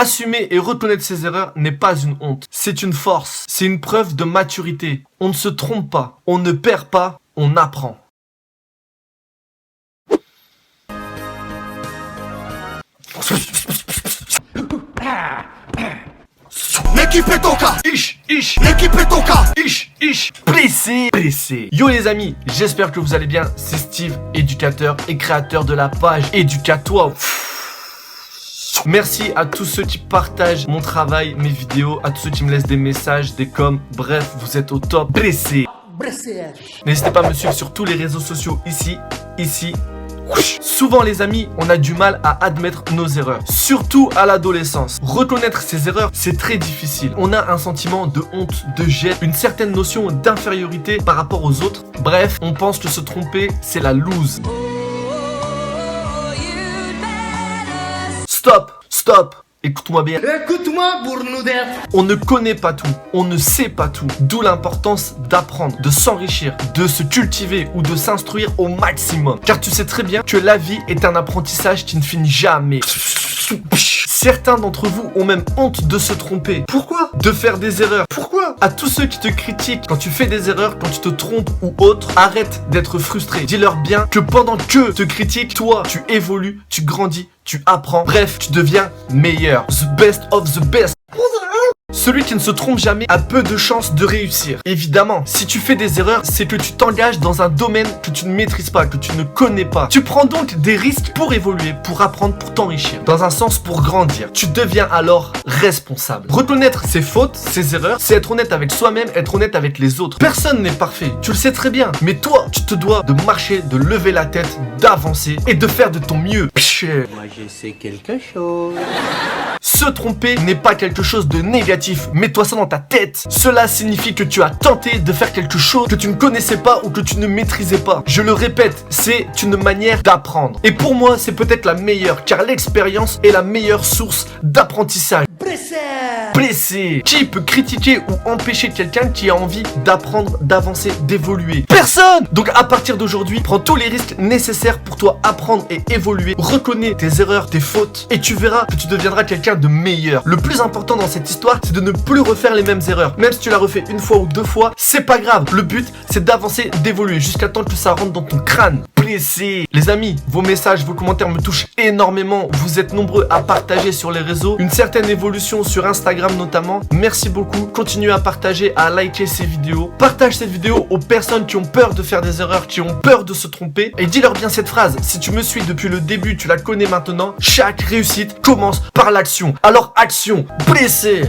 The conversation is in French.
Assumer et reconnaître ses erreurs n'est pas une honte. C'est une force. C'est une preuve de maturité. On ne se trompe pas. On ne perd pas. On apprend. L'équipe est au cas. Ish. L'équipe est au cas. Ish. Pressé. Yo les amis, j'espère que vous allez bien. C'est Steve, éducateur et créateur de la page Éducate-toi. Merci à tous ceux qui partagent mon travail, mes vidéos, à tous ceux qui me laissent des messages, des coms. Bref, vous êtes au top. Pressé. N'hésitez pas à me suivre sur tous les réseaux sociaux ici. Souvent les amis, on a du mal à admettre nos erreurs, surtout à l'adolescence. Reconnaître ses erreurs, c'est très difficile. On a un sentiment de honte, de gêne, une certaine notion d'infériorité par rapport aux autres. Bref, on pense que se tromper, c'est la loose. Stop. Écoute-moi bien. Écoute-moi, Bournoudère. On ne connaît pas tout, on ne sait pas tout. D'où l'importance d'apprendre, de s'enrichir, de se cultiver ou de s'instruire au maximum. Car tu sais très bien que la vie est un apprentissage qui ne finit jamais. Certains d'entre vous ont même honte de se tromper. Pourquoi? De faire des erreurs. Pourquoi? À tous ceux qui te critiquent quand tu fais des erreurs, quand tu te trompes ou autre, arrête d'être frustré. Dis-leur bien que pendant que te critiquent, toi, tu évolues, tu grandis, tu apprends. Bref, tu deviens meilleur. The best of the best. Celui qui ne se trompe jamais a peu de chances de réussir. Évidemment, si tu fais des erreurs, c'est que tu t'engages dans un domaine que tu ne maîtrises pas, que tu ne connais pas. Tu prends donc des risques pour évoluer, pour apprendre, pour t'enrichir. Dans un sens, pour grandir. Tu deviens alors responsable. Reconnaître ses fautes, ses erreurs, c'est être honnête avec soi-même, être honnête avec les autres. Personne n'est parfait, tu le sais très bien. Mais toi, tu te dois de marcher, de lever la tête, d'avancer et de faire de ton mieux. Moi je sais quelque chose. Se tromper n'est pas quelque chose de négatif, mets-toi ça dans ta tête. Cela signifie que tu as tenté de faire quelque chose que tu ne connaissais pas ou que tu ne maîtrisais pas. Je le répète, c'est une manière d'apprendre. Et pour moi, c'est peut-être la meilleure, car l'expérience est la meilleure source d'apprentissage. Blessé. Qui peut critiquer ou empêcher quelqu'un qui a envie d'apprendre, d'avancer, d'évoluer? Personne. Donc à partir d'aujourd'hui, prends tous les risques nécessaires pour toi apprendre et évoluer. Reconnais tes erreurs, tes fautes et tu verras que tu deviendras quelqu'un de meilleur. Le plus important dans cette histoire, c'est de ne plus refaire les mêmes erreurs. Même si tu l'as refait une fois ou deux fois, c'est pas grave. Le but, c'est d'avancer, d'évoluer jusqu'à temps que ça rentre dans ton crâne. Blessé. Les amis, vos messages, vos commentaires me touchent énormément. Vous êtes nombreux à partager sur les réseaux. Une certaine évolution sur Instagram notamment. Merci beaucoup. Continuez à partager, à liker ces vidéos. Partage cette vidéo aux personnes qui ont peur de faire des erreurs, qui ont peur de se tromper. Et dis-leur bien cette phrase. Si tu me suis depuis le début, tu la connais maintenant. Chaque réussite commence par l'action. Alors action. Blessé.